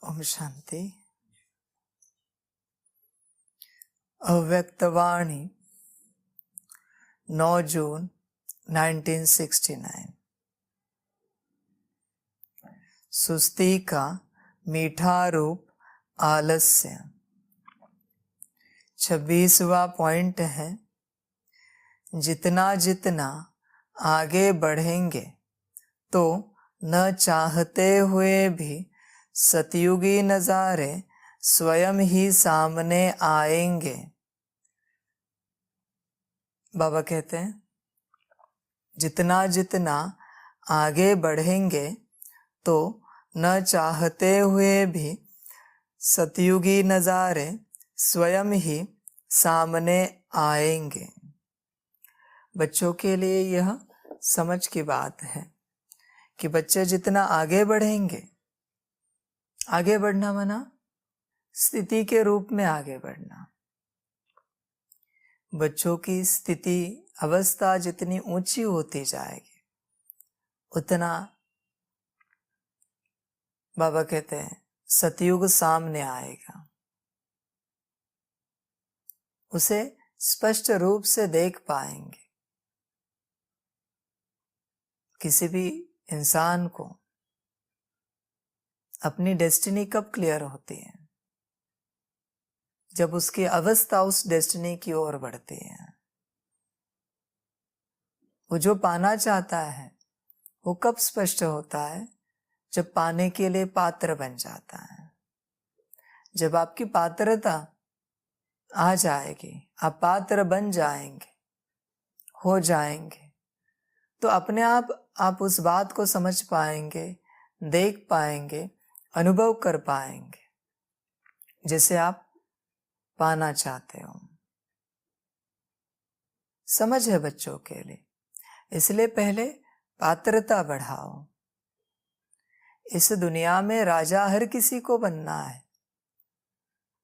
ओम शांति। अव्यक्तवाणी 9 जून 1969। सुस्ती का मीठा रूप आलस्य। 26वां पॉइंट है, जितना जितना आगे बढ़ेंगे तो न चाहते हुए भी सतयुगी नजारे स्वयं ही सामने आएंगे। बाबा कहते हैं, जितना जितना आगे बढ़ेंगे तो न चाहते हुए भी सतयुगी नजारे स्वयं ही सामने आएंगे। बच्चों के लिए यह समझ की बात है कि बच्चे जितना आगे बढ़ेंगे, आगे बढ़ना माना स्थिति के रूप में आगे बढ़ना। बच्चों की स्थिति अवस्था जितनी ऊंची होती जाएगी उतना बाबा कहते हैं सतयुग सामने आएगा, उसे स्पष्ट रूप से देख पाएंगे। किसी भी इंसान को अपनी डेस्टिनी कब क्लियर होती है? जब उसकी अवस्था उस डेस्टिनी की ओर बढ़ती है। वो जो पाना चाहता है वो कब स्पष्ट होता है? जब पाने के लिए पात्र बन जाता है। जब आपकी पात्रता आ जाएगी, आप पात्र बन जाएंगे, हो जाएंगे, तो अपने आप उस बात को समझ पाएंगे, देख पाएंगे, अनुभव कर पाएंगे जैसे आप पाना चाहते हो। समझ है बच्चों के लिए, इसलिए पहले पात्रता बढ़ाओ। इस दुनिया में राजा हर किसी को बनना है,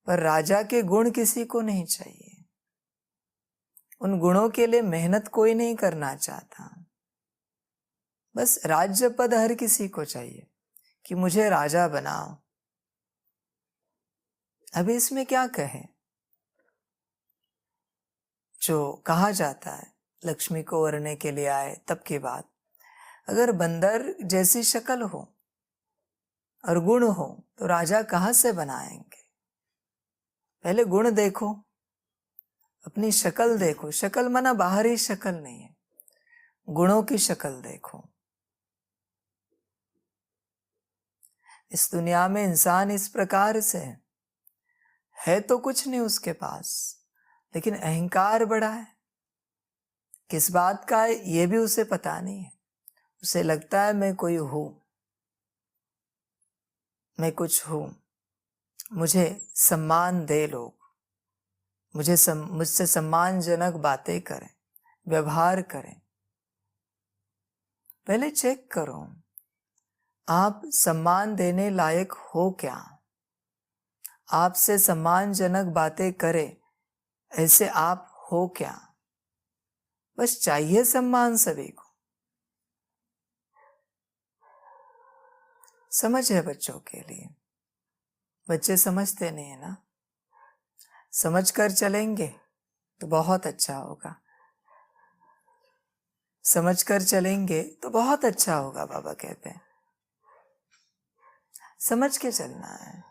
पर राजा के गुण किसी को नहीं चाहिए। उन गुणों के लिए मेहनत कोई नहीं करना चाहता। बस राज्य पद हर किसी को चाहिए कि मुझे राजा बनाओ। अभी इसमें क्या कहें? जो कहा जाता है लक्ष्मी को वरने के लिए आए तब की बात। अगर बंदर जैसी शक्ल हो और गुण हो तो राजा कहां से बनाएंगे? पहले गुण देखो, अपनी शक्ल देखो। शक्ल माना बाहरी शक्ल नहीं है, गुणों की शक्ल देखो। इस दुनिया में इंसान इस प्रकार से है तो कुछ नहीं उसके पास, लेकिन अहंकार बड़ा है। किस बात का है ये भी उसे पता नहीं है। उसे लगता है मैं कोई हूं, मैं कुछ हूं, मुझे सम्मान दे लोग, मुझसे सम्मानजनक बातें करें, व्यवहार करें। पहले चेक करो आप सम्मान देने लायक हो क्या? आपसे सम्मानजनक बातें करे ऐसे आप हो क्या? बस चाहिए सम्मान सभी को। समझ है बच्चों के लिए। बच्चे समझते नहीं है ना। समझ कर चलेंगे तो बहुत अच्छा होगा। समझ कर चलेंगे तो बहुत अच्छा होगा। बाबा कहते हैं समझ के चलना है।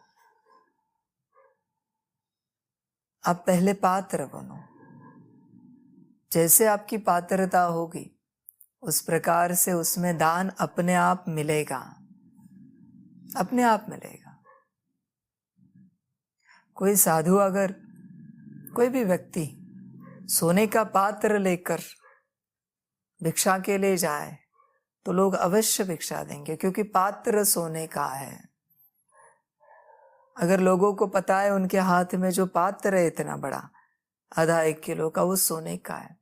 आप पहले पात्र बनो। जैसे आपकी पात्रता होगी उस प्रकार से उसमें दान अपने आप मिलेगा, अपने आप मिलेगा। कोई साधु, अगर कोई भी व्यक्ति सोने का पात्र लेकर भिक्षा के लिए जाए तो लोग अवश्य भिक्षा देंगे, क्योंकि पात्र सोने का है। अगर लोगों को पता है उनके हाथ में जो पात्र है इतना बड़ा, आधा 1 किलो का, वो सोने का है,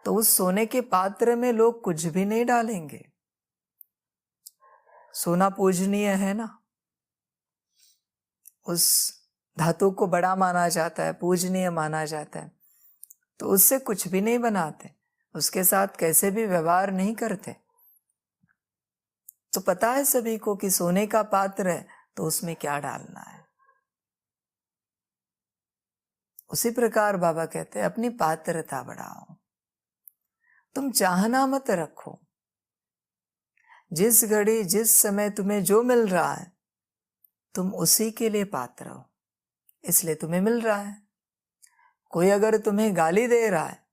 तो उस सोने के पात्र में लोग कुछ भी नहीं डालेंगे। सोना पूजनीय है ना, उस धातु को बड़ा माना जाता है, पूजनीय माना जाता है, तो उससे कुछ भी नहीं बनाते, उसके साथ कैसे भी व्यवहार नहीं करते। तो पता है सभी को कि सोने का पात्र है तो उसमें क्या डालना है। उसी प्रकार बाबा कहते हैं अपनी पात्रता बढ़ाओ, तुम चाहना मत रखो। जिस घड़ी जिस समय तुम्हें जो मिल रहा है तुम उसी के लिए पात्र हो, इसलिए तुम्हें मिल रहा है। कोई अगर तुम्हें गाली दे रहा है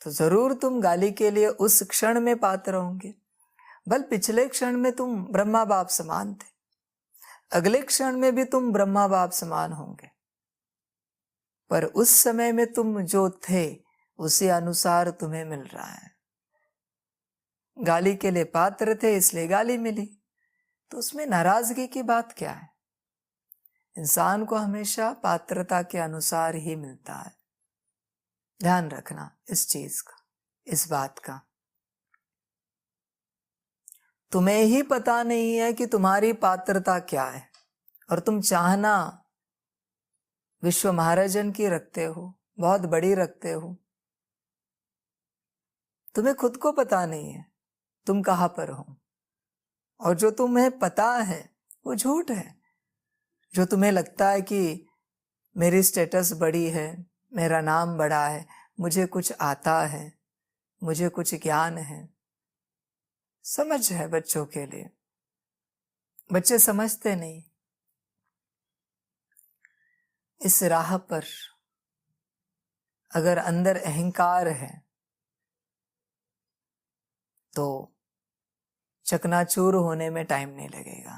तो जरूर तुम गाली के लिए उस क्षण में पात्र होंगे। बल पिछले क्षण में तुम ब्रह्मा बाप समान थे, अगले क्षण में भी तुम ब्रह्मा बाप समान होंगे, पर उस समय में तुम जो थे उसी अनुसार तुम्हें मिल रहा है। गाली के लिए पात्र थे इसलिए गाली मिली, तो उसमें नाराजगी की बात क्या है। इंसान को हमेशा पात्रता के अनुसार ही मिलता है। ध्यान रखना इस चीज का, इस बात का। तुम्हें ही पता नहीं है कि तुम्हारी पात्रता क्या है, और तुम चाहना विश्व महाराजन की रखते हो, बहुत बड़ी रखते हो। तुम्हें खुद को पता नहीं है तुम कहां पर हो, और जो तुम्हें पता है वो झूठ है। जो तुम्हें लगता है कि मेरी स्टेटस बड़ी है, मेरा नाम बड़ा है, मुझे कुछ आता है, मुझे कुछ ज्ञान है, समझ है बच्चों के लिए। बच्चे समझते नहीं। इस राह पर अगर अंदर अहंकार है तो चकनाचूर होने में टाइम नहीं लगेगा।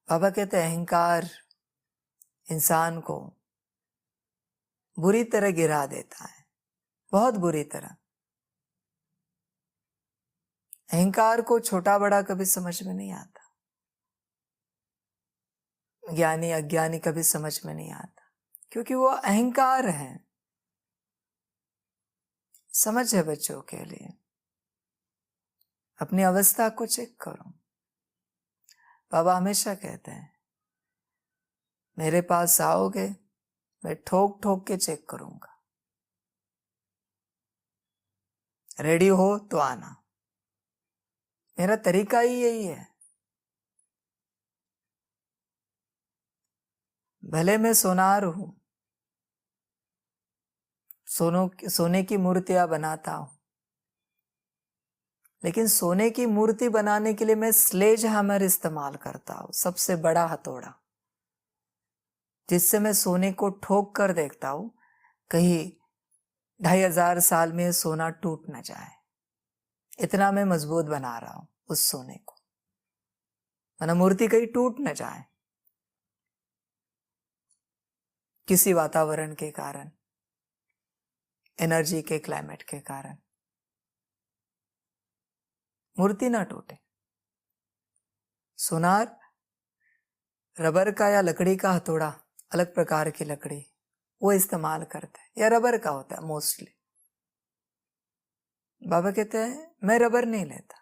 बाबा कहते हैं अहंकार इंसान को बुरी तरह गिरा देता है, बहुत बुरी तरह। अहंकार को छोटा बड़ा कभी समझ में नहीं आता, ज्ञानी अज्ञानी कभी समझ में नहीं आता, क्योंकि वो अहंकार है। समझ है बच्चों के लिए। अपनी अवस्था को चेक करो। बाबा हमेशा कहते हैं मेरे पास आओगे मैं ठोक ठोक के चेक करूंगा, रेडी हो तो आना। मेरा तरीका ही यही है। भले मैं सोनार हूं, सोने की मूर्तियां बनाता हूं, लेकिन सोने की मूर्ति बनाने के लिए मैं स्लेज हैमर इस्तेमाल करता हूं, सबसे बड़ा हथौड़ा, जिससे मैं सोने को ठोक कर देखता हूं कहीं 2500 साल में सोना टूट न जाए। इतना मैं मजबूत बना रहा हूं उस सोने को, वरना मूर्ति कहीं टूट न जाए किसी वातावरण के कारण, एनर्जी के, क्लाइमेट के कारण मूर्ति ना टूटे। सोनार रबर का या लकड़ी का हथौड़ा, अलग प्रकार की लकड़ी वो इस्तेमाल करते हैं, या रबर का होता है मोस्टली। बाबा कहते हैं मैं रबर नहीं लेता,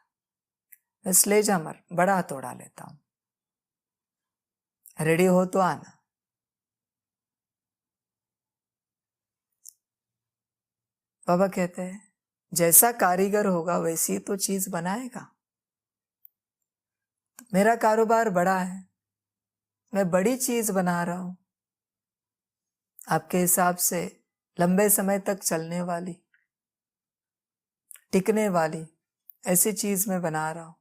मैं स्लेज हैमर, बड़ा हथौड़ा लेता हूं। रेडी हो तो आना। बाबा कहते हैं जैसा कारीगर होगा वैसी तो चीज बनाएगा। मेरा कारोबार बड़ा है, मैं बड़ी चीज बना रहा हूं, आपके हिसाब से लंबे समय तक चलने वाली, टिकने वाली ऐसी चीज मैं बना रहा हूं।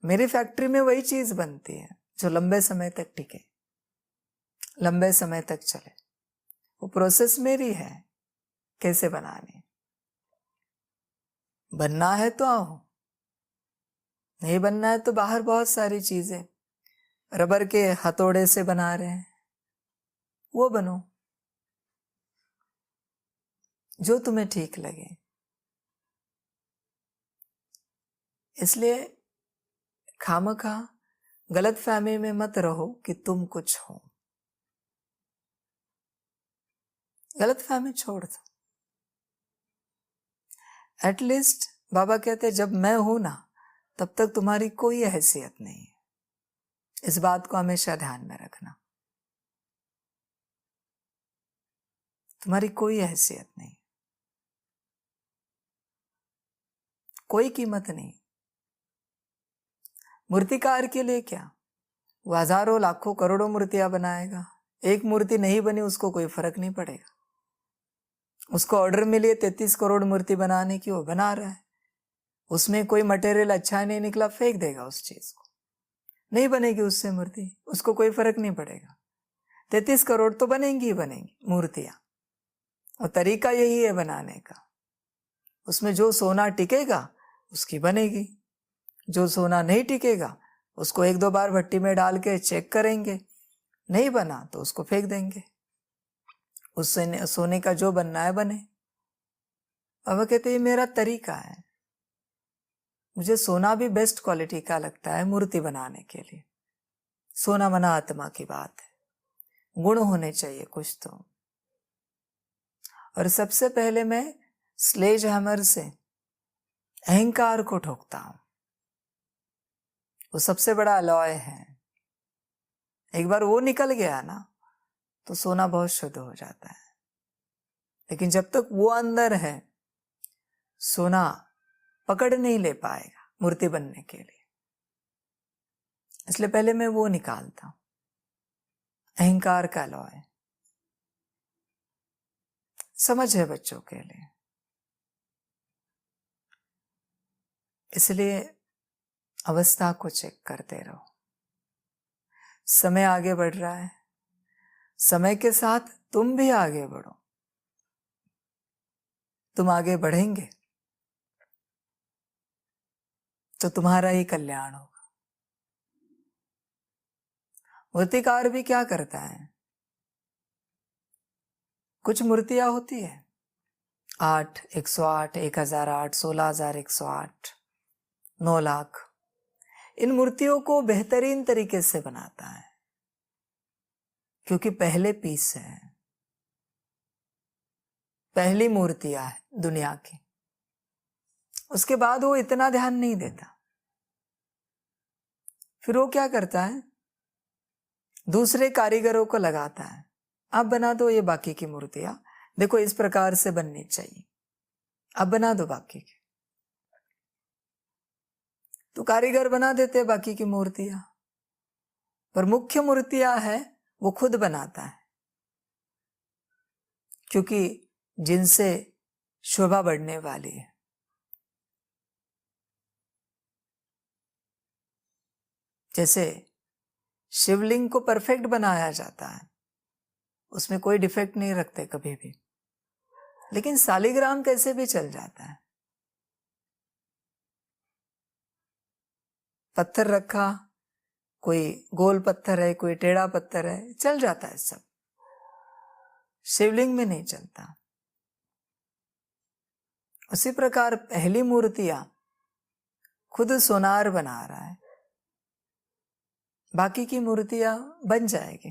मेरी फैक्ट्री में वही चीज बनती है जो लंबे समय तक टिके, लंबे समय तक चले। वो प्रोसेस मेरी है कैसे बनानी। बनना है तो आओ, नहीं बनना है तो बाहर बहुत सारी चीजें रबर के हथौड़े से बना रहे हैं, वो बनो जो तुम्हें ठीक लगे। इसलिए खामखा गलत फहमी में मत रहो कि तुम कुछ हो। गलत फहमी छोड़ दो। एटलीस्ट बाबा कहते हैं जब मैं हूं ना तब तक तुम्हारी कोई हैसियत नहीं है। इस बात को हमेशा ध्यान में रखना, तुम्हारी कोई हैसियत नहीं, कोई कीमत नहीं। मूर्तिकार के लिए क्या, वो हजारों लाखों करोड़ों मूर्तियां बनाएगा, एक मूर्ति नहीं बनी उसको कोई फर्क नहीं पड़ेगा। उसको ऑर्डर मिली है 33 करोड़ मूर्ति बनाने की, वो बना रहा है, उसमें कोई मटेरियल अच्छा नहीं निकला फेंक देगा, उस चीज को नहीं बनेगी उससे मूर्ति, उसको कोई फर्क नहीं पड़ेगा। 33 करोड़ तो बनेंगी ही बनेंगी मूर्तियां, और तरीका यही है बनाने का। उसमें जो सोना टिकेगा उसकी बनेगी, जो सोना नहीं टिकेगा उसको 1-2 बार भट्टी में डाल के चेक करेंगे, नहीं बना तो उसको फेंक देंगे। उससे सोने का जो बनना है बने। बाबा कहते ये मेरा तरीका है, मुझे सोना भी बेस्ट क्वालिटी का लगता है मूर्ति बनाने के लिए। सोना मना आत्मा की बात है, गुण होने चाहिए कुछ तो। और सबसे पहले मैं स्लेज हैमर से अहंकार को ठोकता हूं, वो सबसे बड़ा अलॉय है। एक बार वो निकल गया ना तो सोना बहुत शुद्ध हो जाता है, लेकिन जब तक वो अंदर है सोना पकड़ नहीं ले पाएगा मूर्ति बनने के लिए। इसलिए पहले मैं वो निकालता हूं, अहंकार का अलॉय। समझ है बच्चों के लिए। इसलिए अवस्था को चेक करते रहो। समय आगे बढ़ रहा है, समय के साथ तुम भी आगे बढ़ो। तुम आगे बढ़ेंगे तो तुम्हारा ही कल्याण होगा। मूर्तिकार भी क्या करता है, कुछ मूर्तियां होती है 8, 108, 1008, 16,108, 9 लाख, इन मूर्तियों को बेहतरीन तरीके से बनाता है क्योंकि पहले पीस है, पहली मूर्तियां है दुनिया की। उसके बाद वो इतना ध्यान नहीं देता। फिर वो क्या करता है, दूसरे कारीगरों को लगाता है, आप बना दो ये बाकी की मूर्तियां, देखो इस प्रकार से बननी चाहिए, आप बना दो बाकी की। तो कारीगर बना देते बाकी की मूर्तियां, पर मुख्य मूर्तियां है वो खुद बनाता है, क्योंकि जिनसे शोभा बढ़ने वाली है। जैसे शिवलिंग को परफेक्ट बनाया जाता है, उसमें कोई डिफेक्ट नहीं रखते कभी भी, लेकिन सालिग्राम कैसे भी चल जाता है। पत्थर रखा, कोई गोल पत्थर है, कोई टेढ़ा पत्थर है, चल जाता है सब, शिवलिंग में नहीं चलता। उसी प्रकार पहली मूर्तियां खुद सोनार बना रहा है, बाकी की मूर्तियां बन जाएगी।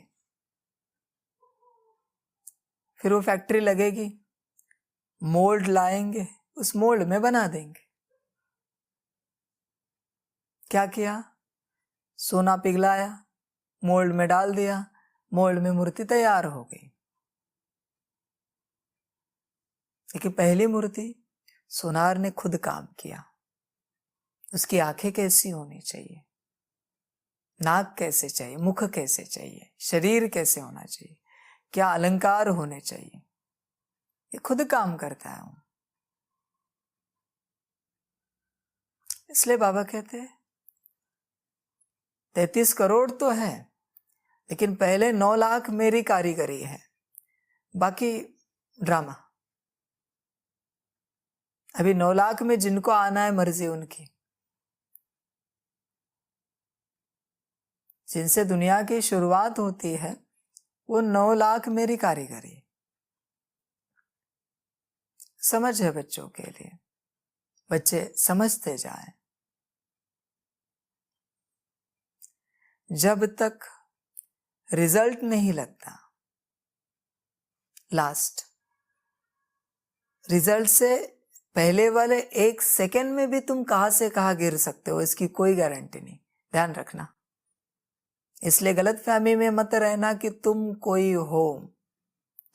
फिर वो फैक्ट्री लगेगी, मोल्ड लाएंगे, उस मोल्ड में बना देंगे। क्या किया, सोना पिघलाया, मोल्ड में डाल दिया, मोल्ड में मूर्ति तैयार हो गई। लेकिन पहली मूर्ति सोनार ने खुद काम किया। उसकी आंखें कैसी होनी चाहिए, नाक कैसे चाहिए, मुख कैसे चाहिए, शरीर कैसे होना चाहिए, क्या अलंकार होने चाहिए, ये खुद काम करता है। इसलिए बाबा कहते हैं 33 करोड़ तो है, लेकिन पहले 9 लाख मेरी कारीगरी है, बाकी ड्रामा। अभी 9 लाख में जिनको आना है मर्जी उनकी, जिनसे दुनिया की शुरुआत होती है वो 9 लाख मेरी कारीगरी। समझ है बच्चों के लिए, बच्चे समझते जाएं। जब तक रिजल्ट नहीं लगता, लास्ट रिजल्ट से पहले वाले 1 सेकेंड में भी तुम कहां से कहां गिर सकते हो, इसकी कोई गारंटी नहीं, ध्यान रखना। इसलिए गलतफहमी में मत रहना कि तुम कोई हो,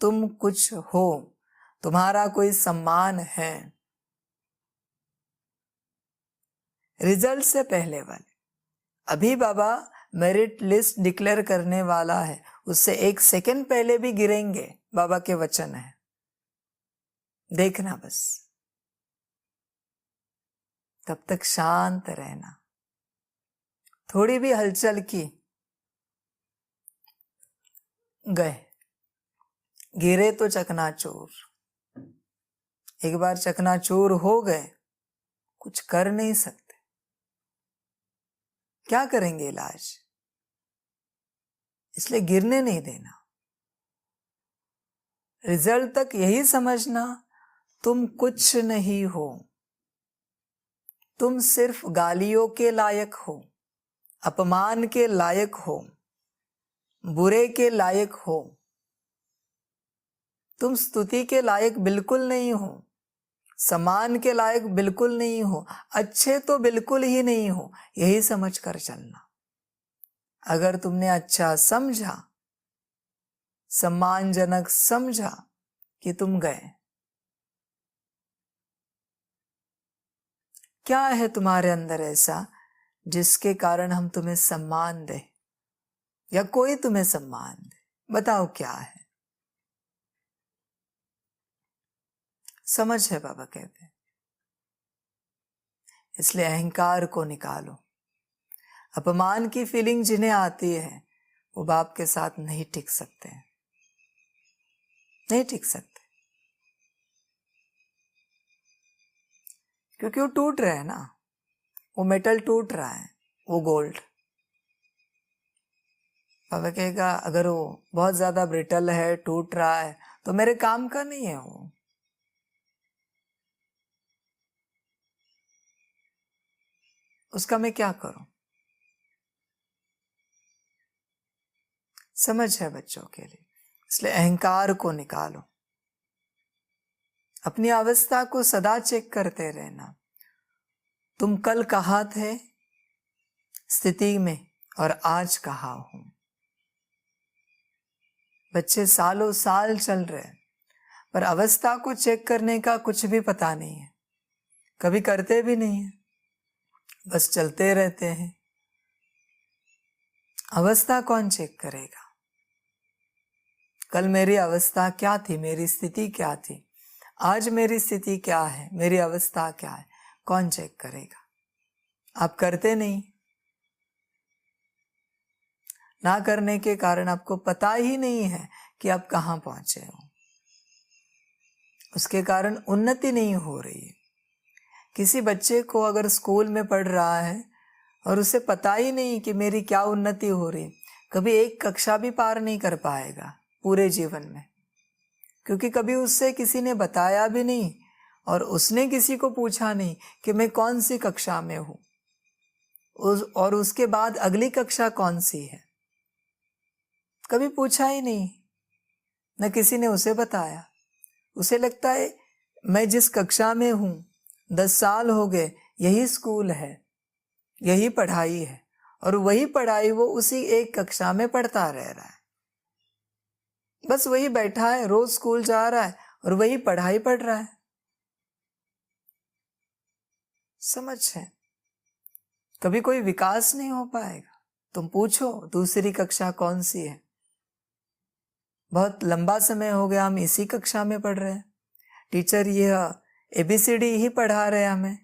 तुम कुछ हो, तुम्हारा कोई सम्मान है। रिजल्ट से पहले वाले अभी बाबा मेरिट लिस्ट डिक्लेयर करने वाला है, उससे 1 सेकंड पहले भी गिरेंगे, बाबा के वचन है। देखना बस, तब तक शांत रहना। थोड़ी भी हलचल की, गए, गिरे तो चकनाचूर। एक बार चकनाचूर हो गए, कुछ कर नहीं सकते। क्या करेंगे इलाज? इसलिए गिरने नहीं देना। रिजल्ट तक यही समझना, तुम कुछ नहीं हो, तुम सिर्फ गालियों के लायक हो, अपमान के लायक हो, बुरे के लायक हो। तुम स्तुति के लायक बिल्कुल नहीं हो, सम्मान के लायक बिल्कुल नहीं हो, अच्छे तो बिल्कुल ही नहीं हो। यही समझ कर चलना। अगर तुमने अच्छा समझा, सम्मानजनक समझा कि तुम गए, क्या है तुम्हारे अंदर ऐसा जिसके कारण हम तुम्हें सम्मान दें या कोई तुम्हें सम्मान दे? बताओ क्या है? समझ है बाबा कहते हैं। इसलिए अहंकार को निकालो। अपमान की फीलिंग जिन्हें आती है वो बाप के साथ नहीं टिक सकते, नहीं टिक सकते, क्योंकि वो टूट रहे हैं ना। वो मेटल टूट रहा है, वो गोल्ड। बाबा कहेगा अगर वो बहुत ज्यादा ब्रिटल है, टूट रहा है, तो मेरे काम का नहीं है वो। उसका मैं क्या करूं? समझ है बच्चों के लिए। इसलिए अहंकार को निकालो। अपनी अवस्था को सदा चेक करते रहना। तुम कल कहाँ थे स्थिति में और आज कहाँ हो? बच्चे सालों साल चल रहे हैं, पर अवस्था को चेक करने का कुछ भी पता नहीं है। कभी करते भी नहीं है, बस चलते रहते हैं। अवस्था कौन चेक करेगा? कल मेरी अवस्था क्या थी, मेरी स्थिति क्या थी, आज मेरी स्थिति क्या है, मेरी अवस्था क्या है, कौन चेक करेगा? आप करते नहीं। ना करने के कारण आपको पता ही नहीं है कि आप कहाँ पहुंचे हो। उसके कारण उन्नति नहीं हो रही है। किसी बच्चे को अगर स्कूल में पढ़ रहा है और उसे पता ही नहीं कि मेरी क्या उन्नति हो रही, कभी एक कक्षा भी पार नहीं कर पाएगा पूरे जीवन में, क्योंकि कभी उससे किसी ने बताया भी नहीं और उसने किसी को पूछा नहीं कि मैं कौन सी कक्षा में हूं, और उसके बाद अगली कक्षा कौन सी है, कभी पूछा ही नहीं, न किसी ने उसे बताया। उसे लगता है मैं जिस कक्षा में हूं 10 साल हो गए, यही स्कूल है, यही पढ़ाई है, और वही पढ़ाई वो उसी एक कक्षा में पढ़ता रह रहा है। बस वही बैठा है, रोज स्कूल जा रहा है और वही पढ़ाई पढ़ रहा है। समझ है? कभी कोई विकास नहीं हो पाएगा। तुम पूछो दूसरी कक्षा कौन सी है? बहुत लंबा समय हो गया हम इसी कक्षा में पढ़ रहे हैं, टीचर ये ABCD ही पढ़ा रहे हैं हमें,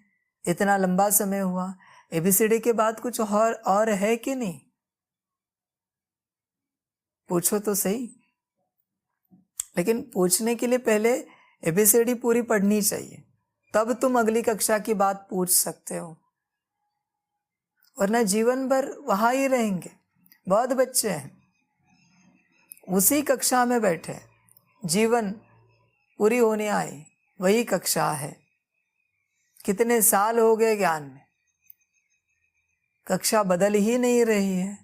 इतना लंबा समय हुआ। ABCD के बाद कुछ और है कि नहीं? पूछो तो सही। लेकिन पूछने के लिए पहले ABCD पूरी पढ़नी चाहिए, तब तुम अगली कक्षा की बात पूछ सकते हो, वरना जीवन भर वहां ही रहेंगे। बहुत बच्चे हैं उसी कक्षा में बैठे, जीवन पूरी होने आई, वही कक्षा है। कितने साल हो गए ज्ञान में, कक्षा बदल ही नहीं रही है।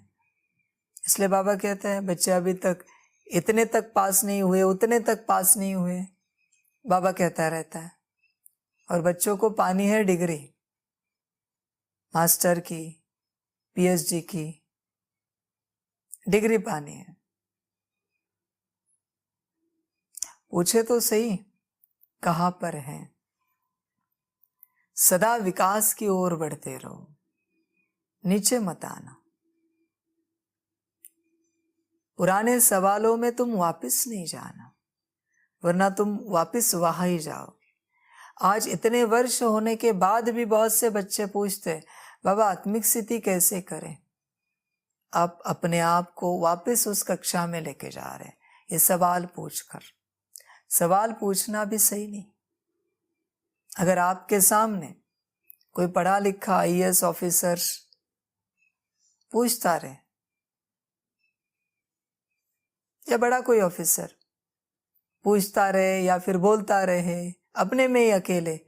इसलिए बाबा कहते हैं बच्चे अभी तक इतने तक पास नहीं हुए, उतने तक पास नहीं हुए, बाबा कहता रहता है। और बच्चों को पानी है डिग्री, मास्टर की, PhD की डिग्री पानी है। पूछे तो सही कहां पर है? सदा विकास की ओर बढ़ते रहो। नीचे मत आना। पुराने सवालों में तुम वापस नहीं जाना, वरना तुम वापस वहां ही जाओ। आज इतने वर्ष होने के बाद भी बहुत से बच्चे पूछते, बाबा आत्मिक स्थिति कैसे करें? आप अपने आप को वापस उस कक्षा में लेके जा रहे हैं, ये सवाल पूछकर। सवाल पूछना भी सही नहीं। अगर आपके सामने कोई पढ़ा लिखा आईएएस ऑफिसर पूछता रहे, या बड़ा कोई ऑफिसर पूछता रहे या फिर बोलता रहे अपने में ही अकेले,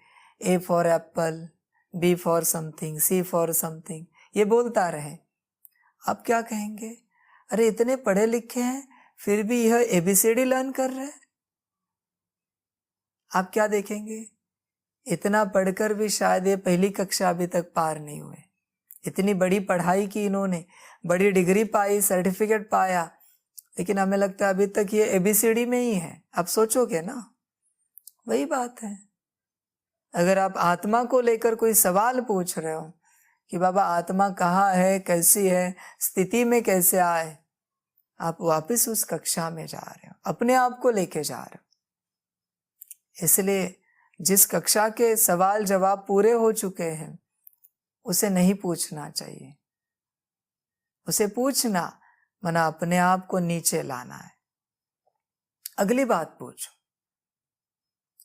A for apple, B for something, C for something, ये बोलता रहे, आप क्या कहेंगे? अरे इतने पढ़े लिखे हैं फिर भी यह एबीसीडी लर्न कर रहे हैं। आप क्या देखेंगे? इतना पढ़कर भी शायद ये पहली कक्षा अभी तक पार नहीं हुए। इतनी बड़ी पढ़ाई की इन्होंने, बड़ी डिग्री पाई, सर्टिफिकेट पाया, लेकिन हमें लगता है अभी तक ये एबीसीडी में ही है। आप सोचोगे ना, वही बात है। अगर आप आत्मा को लेकर कोई सवाल पूछ रहे हो कि बाबा आत्मा कहाँ है, कैसी है, स्थिति में कैसे आए, आप वापस उस कक्षा में जा रहे हो, अपने आप को लेके जा रहे हो। इसलिए जिस कक्षा के सवाल जवाब पूरे हो चुके हैं उसे नहीं पूछना चाहिए। उसे पूछना मना अपने आप को नीचे लाना है। अगली बात पूछो।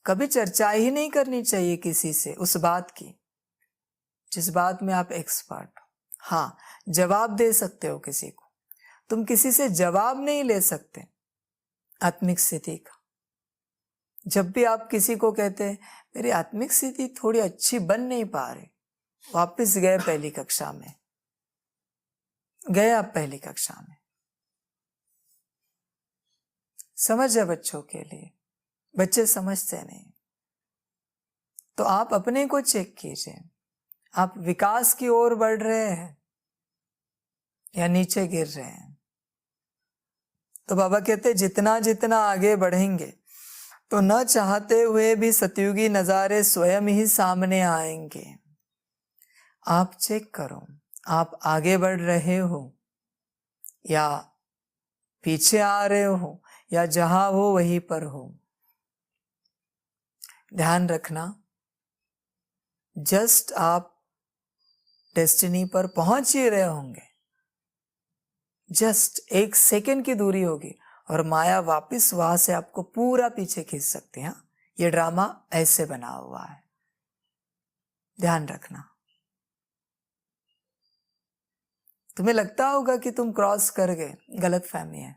कभी चर्चा ही नहीं करनी चाहिए किसी से उस बात की जिस बात में आप एक्सपर्ट हो। हाँ, जवाब दे सकते हो किसी को, तुम किसी से जवाब नहीं ले सकते आत्मिक स्थिति का। जब भी आप किसी को कहते हैं मेरी आत्मिक स्थिति थोड़ी अच्छी बन नहीं पा रही, वापस गए पहली कक्षा में, गए आप पहली कक्षा में। समझ है बच्चों के लिए, बच्चे समझते नहीं। तो आप अपने को चेक कीजिए, आप विकास की ओर बढ़ रहे हैं या नीचे गिर रहे हैं। तो बाबा कहते जितना जितना आगे बढ़ेंगे तो न चाहते हुए भी सतयुगी नजारे स्वयं ही सामने आएंगे। आप चेक करो, आप आगे बढ़ रहे हो या पीछे आ रहे हो या जहां हो वहीं पर हो। ध्यान रखना, जस्ट आप डेस्टिनी पर पहुंच ही रहे होंगे, जस्ट एक सेकेंड की दूरी होगी और माया वापस वहां से आपको पूरा पीछे खींच सकती है। ये ड्रामा ऐसे बना हुआ है, ध्यान रखना। तुम्हें लगता होगा कि तुम क्रॉस कर गए, गलत फहमी है।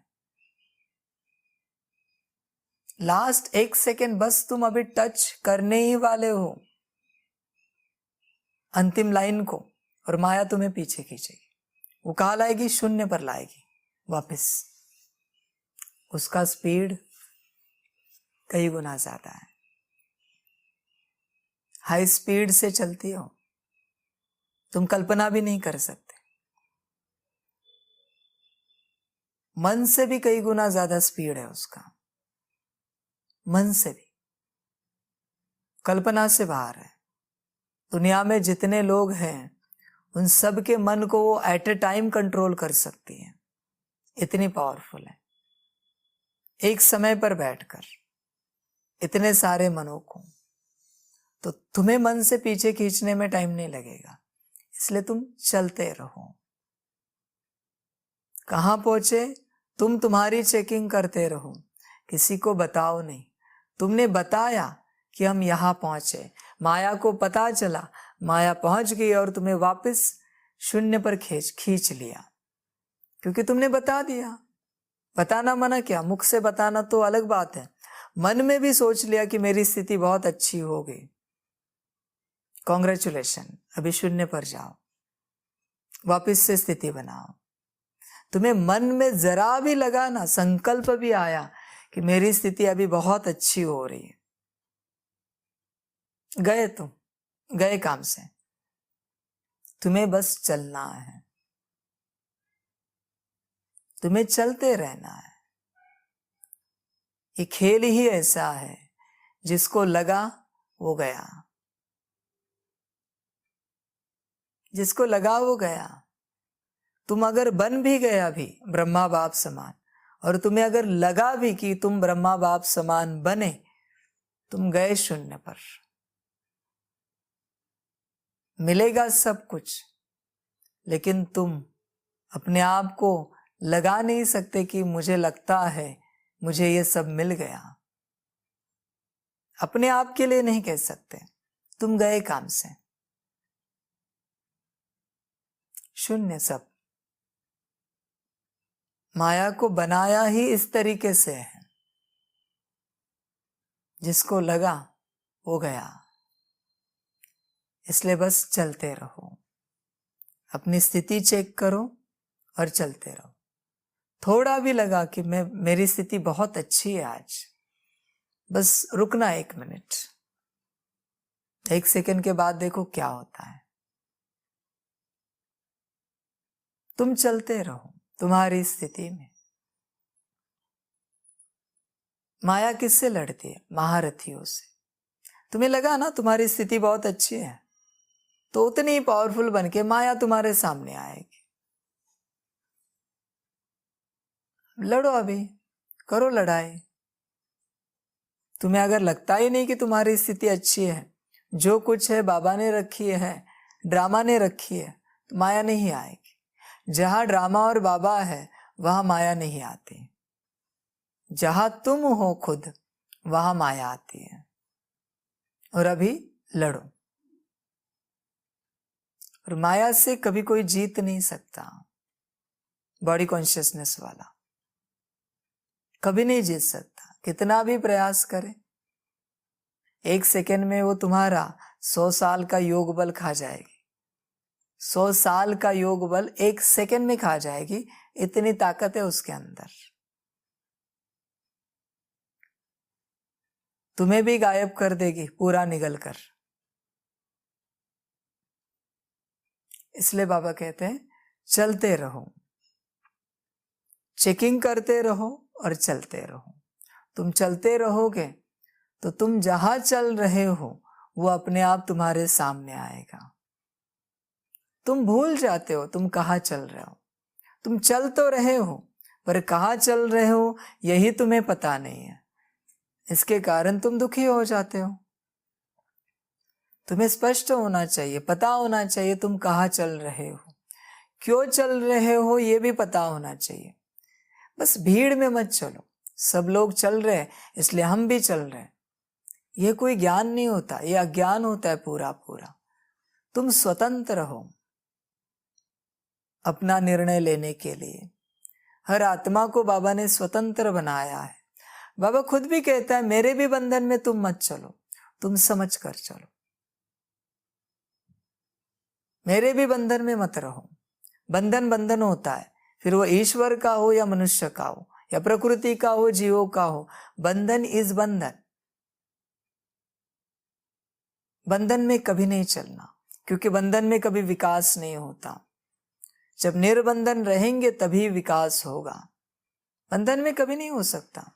लास्ट एक सेकेंड बस तुम अभी टच करने ही वाले हो अंतिम लाइन को, और माया तुम्हें पीछे खींचेगी। वो कहाँ लाएगी? शून्य पर लाएगी वापस। उसका स्पीड कई गुना ज्यादा है। हाई स्पीड से चलती हो, तुम कल्पना भी नहीं कर सकते। मन से भी कई गुना ज्यादा स्पीड है उसका, मन से भी, कल्पना से बाहर है। दुनिया में जितने लोग हैं उन सब के मन को वो एट ए टाइम कंट्रोल कर सकती है, इतनी पावरफुल है। एक समय पर बैठकर इतने सारे मनों को, तो तुम्हें मन से पीछे खींचने में टाइम नहीं लगेगा, इसलिए तुम चलते रहो। कहां पहुंचे? तुम तुम्हारी चेकिंग करते रहो, किसी को बताओ नहीं। तुमने बताया कि हम यहां पहुंचे, माया को पता चला, माया पहुंच गई और तुम्हें वापस शून्य पर खींच लिया, क्योंकि तुमने बता दिया। बताना मना क्या, मुख से बताना तो अलग बात है, मन में भी सोच लिया कि मेरी स्थिति बहुत अच्छी हो गई, कॉन्ग्रेचुलेशन, अभी शून्य पर जाओ, वापस से स्थिति बनाओ। तुम्हें मन में जरा भी लगा ना, संकल्प भी आया कि मेरी स्थिति अभी बहुत अच्छी हो रही है, गए तुम, गए काम से। तुम्हें बस चलना है, तुम्हें चलते रहना है। ये खेल ही ऐसा है, जिसको लगा वो गया। जिसको लगा वो गया। तुम अगर बन भी गया भी ब्रह्मा बाप समान, और तुम्हें अगर लगा भी कि तुम ब्रह्मा बाप समान बने, तुम गए शून्य पर। मिलेगा सब कुछ, लेकिन तुम अपने आप को लगा नहीं सकते कि मुझे लगता है मुझे ये सब मिल गया। अपने आप के लिए नहीं कह सकते, तुम गए काम से। शून्य सब। माया को बनाया ही इस तरीके से है, जिसको लगा वो गया। इसलिए बस चलते रहो, अपनी स्थिति चेक करो और चलते रहो। थोड़ा भी लगा कि मेरी स्थिति बहुत अच्छी है आज, बस रुकना 1 मिनट, 1 सेकंड के बाद देखो क्या होता है। तुम चलते रहो तुम्हारी स्थिति में। माया किससे लड़ती है? महारथियों से। तुम्हें लगा ना तुम्हारी स्थिति बहुत अच्छी है, तो उतनी ही पावरफुल बन के माया तुम्हारे सामने आएगी। लड़ो, अभी करो लड़ाई। तुम्हें अगर लगता ही नहीं कि तुम्हारी स्थिति अच्छी है, जो कुछ है बाबा ने रखी है, ड्रामा ने रखी है, तो माया नहीं आएगी। जहां ड्रामा और बाबा है वहां माया नहीं आती। जहां तुम हो खुद, वहां माया आती है। और अभी लड़ो। और माया से कभी कोई जीत नहीं सकता। बॉडी कॉन्शियसनेस वाला कभी नहीं जीत सकता, कितना भी प्रयास करे। 1 सेकेंड में वो तुम्हारा 100 साल का योग बल खा जाएगी। 100 साल का योग बल 1 सेकेंड में खा जाएगी, इतनी ताकत है उसके अंदर। तुम्हें भी गायब कर देगी पूरा निगल कर। इसलिए बाबा कहते हैं चलते रहो, चेकिंग करते रहो और चलते रहो। तुम चलते रहोगे तो तुम जहां चल रहे हो वो अपने आप तुम्हारे सामने आएगा। तुम भूल जाते हो तुम कहाँ चल रहे हो। तुम चल तो रहे हो, पर कहाँ चल रहे हो यही तुम्हें पता नहीं है। इसके कारण तुम दुखी हो जाते हो। तुम्हें स्पष्ट होना चाहिए, पता होना चाहिए तुम कहाँ चल रहे हो, क्यों चल रहे हो ये भी पता होना चाहिए। बस भीड़ में मत चलो, सब लोग चल रहे हैं इसलिए हम भी चल रहे हैं। ये कोई ज्ञान नहीं होता, ये अज्ञान होता है पूरा पूरा। तुम स्वतंत्र हो अपना निर्णय लेने के लिए। हर आत्मा को बाबा ने स्वतंत्र बनाया है। बाबा खुद भी कहता है मेरे भी बंधन में तुम मत चलो, तुम समझ कर चलो। मेरे भी बंधन में मत रहो। बंधन बंधन होता है, फिर वो ईश्वर का हो या मनुष्य का हो या प्रकृति का हो, जीवों का हो। बंधन इज बंधन। बंधन में कभी नहीं चलना, क्योंकि बंधन में कभी विकास नहीं होता। जब निर्बंधन रहेंगे तभी विकास होगा। बंधन में कभी नहीं हो सकता।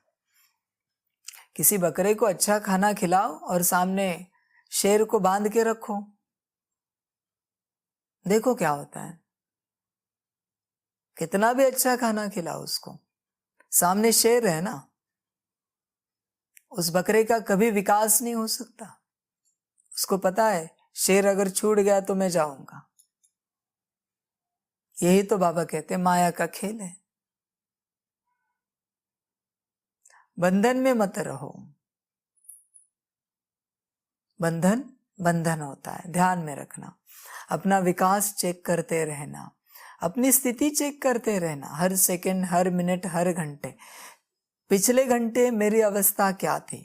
किसी बकरे को अच्छा खाना खिलाओ और सामने शेर को बांध के रखो, देखो क्या होता है। कितना भी अच्छा खाना खिलाओ उसको, सामने शेर है ना, उस बकरे का कभी विकास नहीं हो सकता। उसको पता है शेर अगर छूट गया तो मैं जाऊंगा। यही तो बाबा कहते हैं माया का खेल है। बंधन में मत रहो। बंधन बंधन होता है, ध्यान में रखना। अपना विकास चेक करते रहना, अपनी स्थिति चेक करते रहना, हर सेकंड, हर मिनट, हर घंटे। पिछले घंटे मेरी अवस्था क्या थी,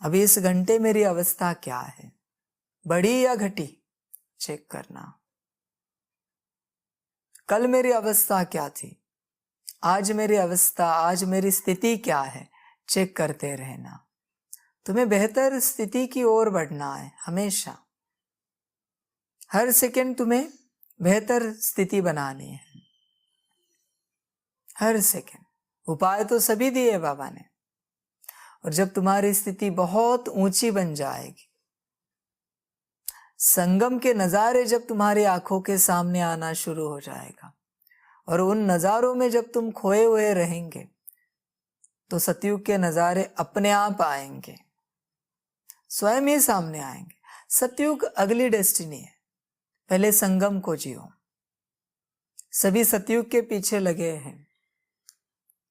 अभी इस घंटे मेरी अवस्था क्या है, बढ़ी या घटी, चेक करना। कल मेरी अवस्था क्या थी, आज मेरी अवस्था, आज मेरी स्थिति क्या है, चेक करते रहना। तुम्हें बेहतर स्थिति की ओर बढ़ना है हमेशा। हर सेकंड तुम्हें बेहतर स्थिति बनानी है, हर सेकंड। उपाय तो सभी दिए बाबा ने। और जब तुम्हारी स्थिति बहुत ऊंची बन जाएगी, संगम के नज़ारे जब तुम्हारी आंखों के सामने आना शुरू हो जाएगा और उन नज़ारों में जब तुम खोए हुए रहेंगे तो सतयुग के नज़ारे अपने आप आएंगे, स्वयं ही सामने आएंगे। सतयुग अगली डेस्टिनी है, पहले संगम को जियो। सभी सतयुग के पीछे लगे हैं,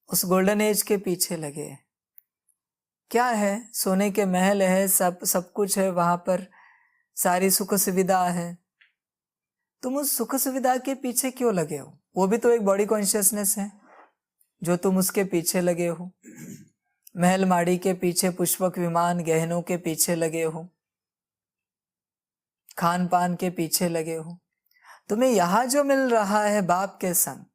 उस गोल्डन एज के पीछे लगे हैं। क्या है? सोने के महल है, सब कुछ है वहां पर, सारी सुख सुविधा है। तुम उस सुख सुविधा के पीछे क्यों लगे हो? वो भी तो एक बॉडी कॉन्शियसनेस है जो तुम उसके पीछे लगे हो। महल माड़ी के पीछे, पुष्पक विमान गहनों के पीछे लगे हो, खान पान के पीछे लगे हो। तुम्हें यहां जो मिल रहा है बाप के संग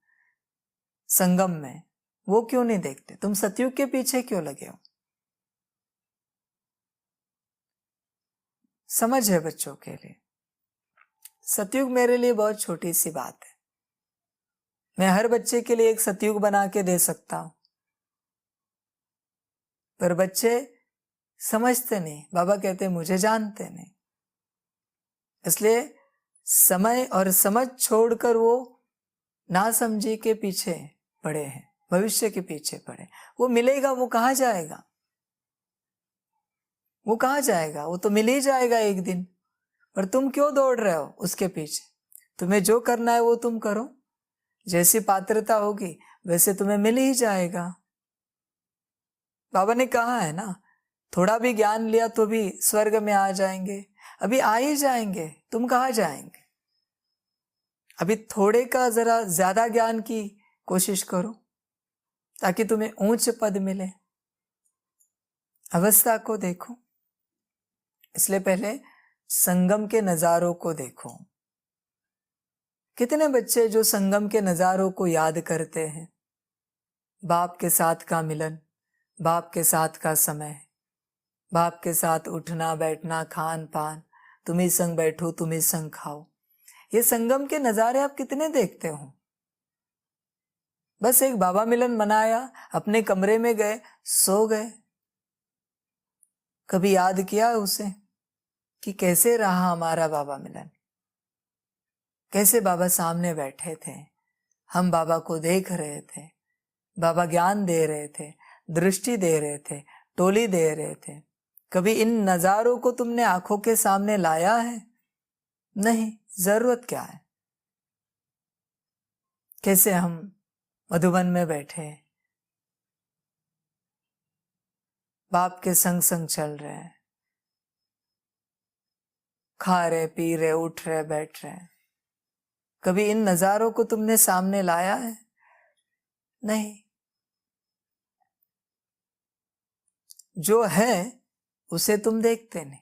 संगम में, वो क्यों नहीं देखते? तुम सतयुग के पीछे क्यों लगे हो? समझ है बच्चों के लिए। सतयुग मेरे लिए बहुत छोटी सी बात है। मैं हर बच्चे के लिए एक सतयुग बना के दे सकता हूं, पर बच्चे समझते नहीं। बाबा कहते मुझे जानते नहीं, इसलिए समय और समझ छोड़कर वो नासमझी के पीछे पड़े हैं, भविष्य के पीछे पड़े। वो मिलेगा, वो कहाँ जाएगा? वो कहाँ जाएगा? वो तो मिल ही जाएगा एक दिन। पर तुम क्यों दौड़ रहे हो उसके पीछे? तुम्हें जो करना है वो तुम करो, जैसी पात्रता होगी वैसे तुम्हें मिल ही जाएगा। बाबा ने कहा है ना, थोड़ा भी ज्ञान लिया तो भी स्वर्ग में आ जाएंगे। अभी आ ही जाएंगे, तुम कहाँ जाएंगे? अभी थोड़े का जरा ज्यादा ज्ञान की कोशिश करो ताकि तुम्हें ऊंच पद मिले। अवस्था को देखो, इसलिए पहले संगम के नजारों को देखो। कितने बच्चे जो संगम के नजारों को याद करते हैं? बाप के साथ का मिलन, बाप के साथ का समय, बाप के साथ उठना बैठना, खान पान, तुम ही संग बैठो तुम ही संग खाओ। ये संगम के नजारे आप कितने देखते हो? बस एक बाबा मिलन मनाया, अपने कमरे में गए, सो गए। कभी याद किया उसे कि कैसे रहा हमारा बाबा मिलन? कैसे बाबा सामने बैठे थे, हम बाबा को देख रहे थे, बाबा ज्ञान दे रहे थे, दृष्टि दे रहे थे, टोली दे रहे थे। कभी इन नजारों को तुमने आंखों के सामने लाया है? नहीं। जरूरत क्या है? कैसे हम मधुबन में बैठे बाप के संग संग चल रहे हैं, खा रहे पी रहे उठ रहे बैठ रहे। कभी इन नजारों को तुमने सामने लाया है? नहीं। जो है उसे तुम देखते नहीं,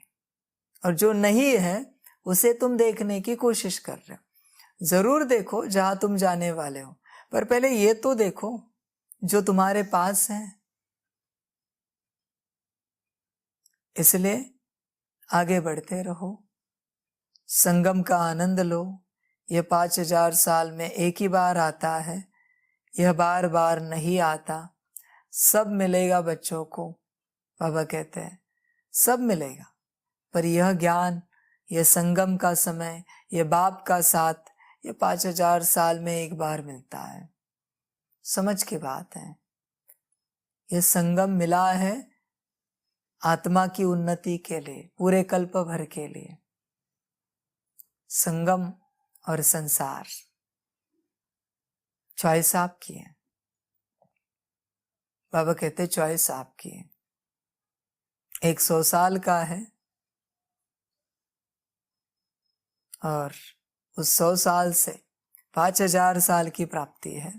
और जो नहीं है उसे तुम देखने की कोशिश कर रहे हो। जरूर देखो जहां तुम जाने वाले हो, पर पहले ये तो देखो जो तुम्हारे पास है। इसलिए आगे बढ़ते रहो, संगम का आनंद लो। यह 5000 साल में एक ही बार आता है, यह बार बार नहीं आता। सब मिलेगा बच्चों को, बाबा कहते हैं सब मिलेगा, पर यह ज्ञान, यह संगम का समय, यह बाप का साथ, यह 5000 साल में एक बार मिलता है। समझ की बात है। यह संगम मिला है आत्मा की उन्नति के लिए, पूरे कल्प भर के लिए। संगम और संसार चॉइस आपकी है। बाबा कहते चॉइस आपकी है। 100 साल का है और उस 100 साल से 5000 साल की प्राप्ति है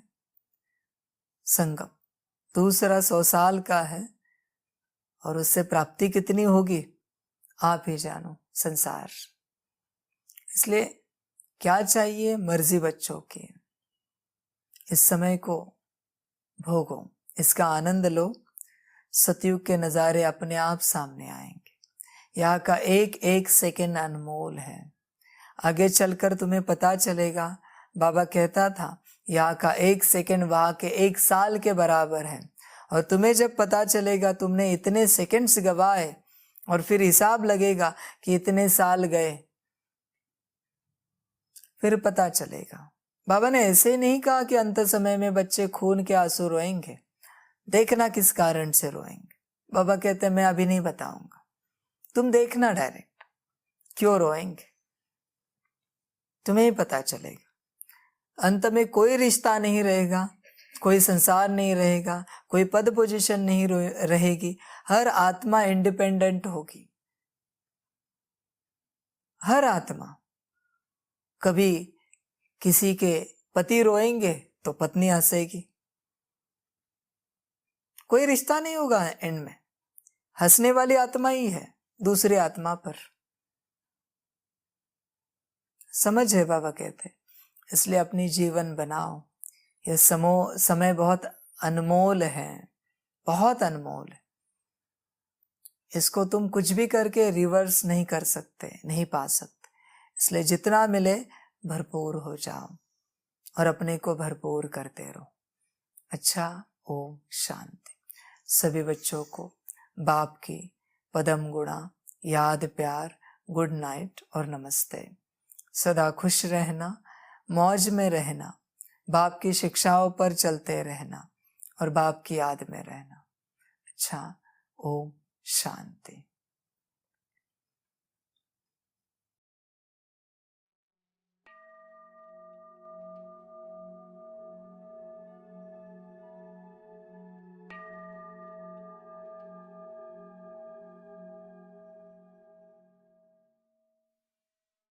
संगम। दूसरा 100 साल का है और उससे प्राप्ति कितनी होगी आप ही जानो, संसार। इसलिए क्या चाहिए? मर्जी बच्चों की। इस समय को भोगो, इसका आनंद लो। सतयुग के नजारे अपने आप सामने आएंगे। यहाँ का एक एक सेकंड अनमोल है। आगे चलकर तुम्हें पता चलेगा, बाबा कहता था यहाँ का एक सेकंड वहां के 1 साल के बराबर है। और तुम्हें जब पता चलेगा तुमने इतने सेकंड्स गवाए और फिर हिसाब लगेगा कि इतने साल गए, फिर पता चलेगा। बाबा ने ऐसे नहीं कहा कि अंत समय में बच्चे खून के आंसू रोएंगे, देखना किस कारण से रोएंगे। बाबा कहते मैं अभी नहीं बताऊंगा, तुम देखना डायरेक्ट क्यों रोएंगे, तुम्हें ही पता चलेगा। अंत में कोई रिश्ता नहीं रहेगा, कोई संसार नहीं रहेगा, कोई पद पोजीशन नहीं रहेगी। हर आत्मा इंडिपेंडेंट होगी, हर आत्मा। कभी किसी के पति रोएंगे तो पत्नी हंसेगी, कोई रिश्ता नहीं होगा एंड में। हंसने वाली आत्मा ही है दूसरी आत्मा पर। समझ है बाबा कहते, इसलिए अपनी जीवन बनाओ। यह समय बहुत अनमोल है, बहुत अनमोल है। इसको तुम कुछ भी करके रिवर्स नहीं कर सकते, नहीं पा सकते। इसलिए जितना मिले भरपूर हो जाओ और अपने को भरपूर करते रहो। अच्छा, ओम शांति। सभी बच्चों को बाप की पदम गुणा याद, प्यार, गुड नाइट और नमस्ते। सदा खुश रहना, मौज में रहना, बाप की शिक्षाओं पर चलते रहना और बाप की याद में रहना। अच्छा, ओम शांति।